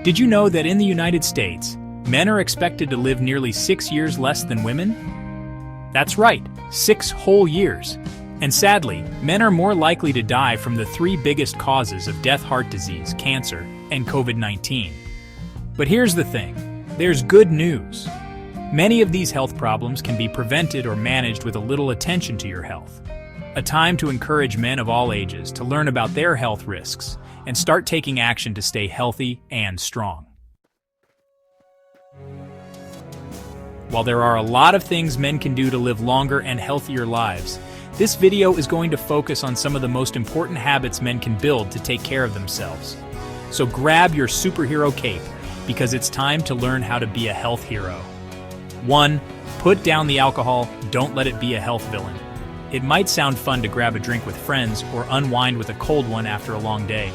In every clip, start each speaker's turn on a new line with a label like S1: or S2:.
S1: Did you know that in the United States, men are expected to live nearly 6 years less than women? That's right, 6 whole years. And sadly, men are more likely to die from the 3 biggest causes of death: heart disease, cancer, and COVID-19. But here's the thing, there's good news. Many of these health problems can be prevented or managed with a little attention to your health. A time to encourage men of all ages to learn about their health risks and start taking action to stay healthy and strong. While there are a lot of things men can do to live longer and healthier lives, this video is going to focus on some of the most important habits men can build to take care of themselves. So grab your superhero cape, because it's time to learn how to be a health hero. 1. Put down the alcohol, don't let it be a health villain. It might sound fun to grab a drink with friends or unwind with a cold one after a long day,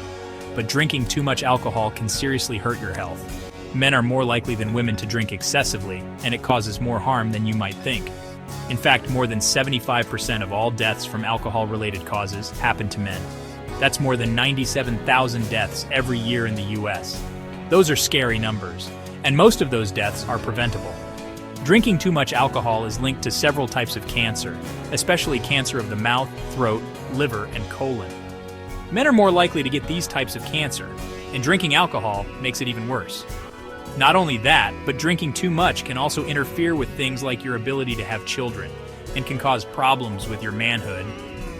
S1: but drinking too much alcohol can seriously hurt your health. Men are more likely than women to drink excessively, and it causes more harm than you might think. In fact, more than 75% of all deaths from alcohol-related causes happen to men. That's more than 97,000 deaths every year in the US. Those are scary numbers, and most of those deaths are preventable. Drinking too much alcohol is linked to several types of cancer, especially cancer of the mouth, throat, liver, and colon. Men are more likely to get these types of cancer, and drinking alcohol makes it even worse. Not only that, but drinking too much can also interfere with things like your ability to have children, and can cause problems with your manhood,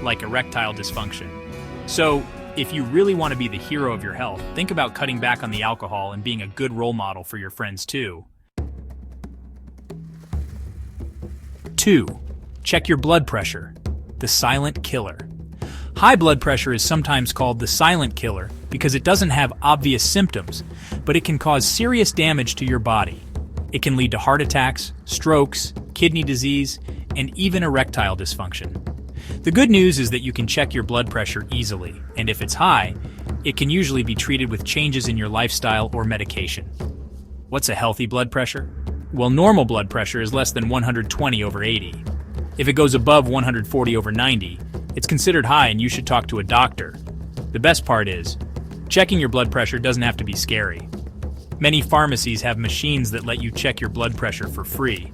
S1: like erectile dysfunction. So, if you really want to be the hero of your health, think about cutting back on the alcohol and being a good role model for your friends too. 2. Check your blood pressure, the silent killer. High blood pressure is sometimes called the silent killer because it doesn't have obvious symptoms, but it can cause serious damage to your body. It can lead to heart attacks, strokes, kidney disease, and even erectile dysfunction. The good news is that you can check your blood pressure easily, and if it's high, it can usually be treated with changes in your lifestyle or medication. What's a healthy blood pressure? Well, normal blood pressure is less than 120/80. If it goes above 140/90, it's considered high and you should talk to a doctor. The best part is, checking your blood pressure doesn't have to be scary. Many pharmacies have machines that let you check your blood pressure for free,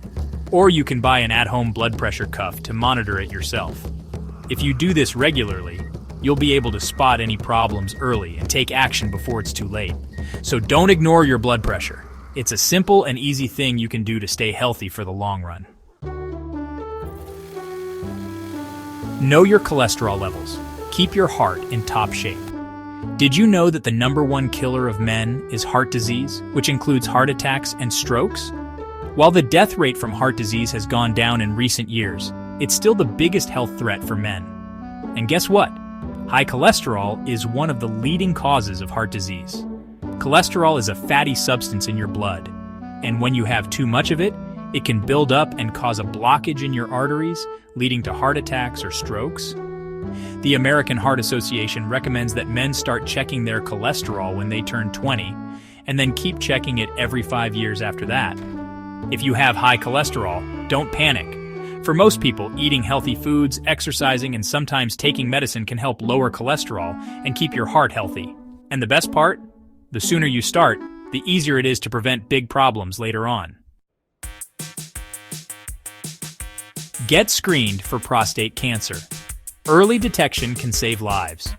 S1: or you can buy an at-home blood pressure cuff to monitor it yourself. If you do this regularly, you'll be able to spot any problems early and take action before it's too late. So don't ignore your blood pressure. It's a simple and easy thing you can do to stay healthy for the long run. Know your cholesterol levels. Keep your heart in top shape. Did you know that the #1 killer of men is heart disease, which includes heart attacks and strokes? While the death rate from heart disease has gone down in recent years, it's still the biggest health threat for men. And guess what? High cholesterol is one of the leading causes of heart disease. Cholesterol is a fatty substance in your blood, and when you have too much of it, it can build up and cause a blockage in your arteries, leading to heart attacks or strokes. The American Heart Association recommends that men start checking their cholesterol when they turn 20, and then keep checking it every 5 years after that. If you have high cholesterol, don't panic. For most people, eating healthy foods, exercising, and sometimes taking medicine can help lower cholesterol and keep your heart healthy. And the best part? The sooner you start, the easier it is to prevent big problems later on. Get screened for prostate cancer. Early detection can save lives.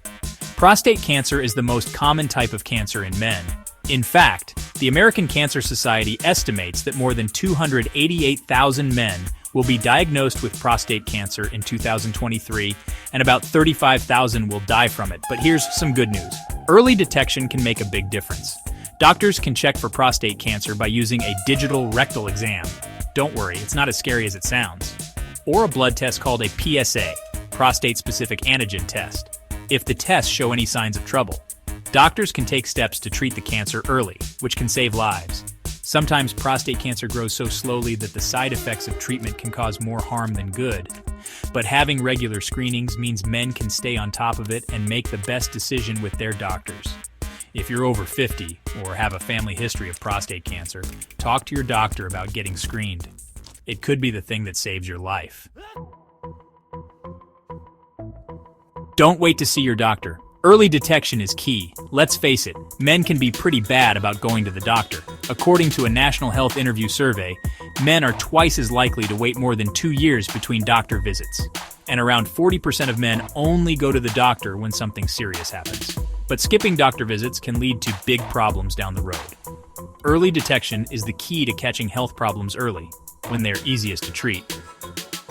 S1: Prostate cancer is the most common type of cancer in men. In fact, the American Cancer Society estimates that more than 288,000 men will be diagnosed with prostate cancer in 2023, and about 35,000 will die from it. But here's some good news. Early detection can make a big difference. Doctors can check for prostate cancer by using a digital rectal exam. Don't worry, it's not as scary as it sounds. Or a blood test called a PSA, prostate-specific antigen test. If the tests show any signs of trouble, doctors can take steps to treat the cancer early, which can save lives. Sometimes prostate cancer grows so slowly that the side effects of treatment can cause more harm than good. But having regular screenings means men can stay on top of it and make the best decision with their doctors. If you're over 50 or have a family history of prostate cancer, talk to your doctor about getting screened. It could be the thing that saves your life. Don't wait to see your doctor. Early detection is key. Let's face it, men can be pretty bad about going to the doctor. According to a National Health Interview survey, men are twice as likely to wait more than 2 years between doctor visits. And around 40% of men only go to the doctor when something serious happens. But skipping doctor visits can lead to big problems down the road. Early detection is the key to catching health problems early, when they're easiest to treat.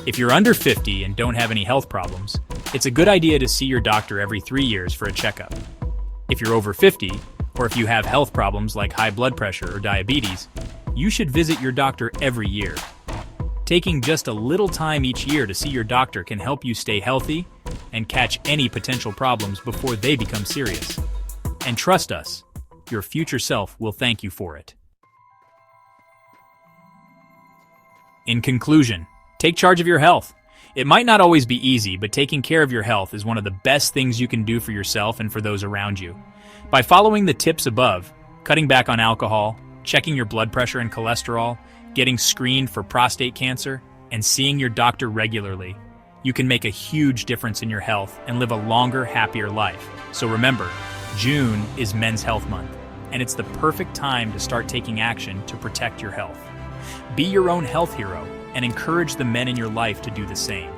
S1: If you're under 50 and don't have any health problems, it's a good idea to see your doctor every 3 years for a checkup. If you're over 50, or if you have health problems like high blood pressure or diabetes, you should visit your doctor every year. Taking just a little time each year to see your doctor can help you stay healthy and catch any potential problems before they become serious. And trust us, your future self will thank you for it. In conclusion, take charge of your health. It might not always be easy, but taking care of your health is one of the best things you can do for yourself and for those around you. By following the tips above, cutting back on alcohol, checking your blood pressure and cholesterol, getting screened for prostate cancer, and seeing your doctor regularly, you can make a huge difference in your health and live a longer, happier life. So remember, June is Men's Health Month, and it's the perfect time to start taking action to protect your health. Be your own health hero and encourage the men in your life to do the same.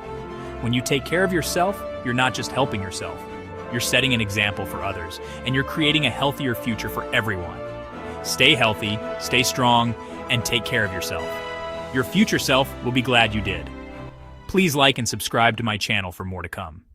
S1: When you take care of yourself, you're not just helping yourself. You're setting an example for others, and you're creating a healthier future for everyone. Stay healthy, stay strong, and take care of yourself. Your future self will be glad you did. Please like and subscribe to my channel for more to come.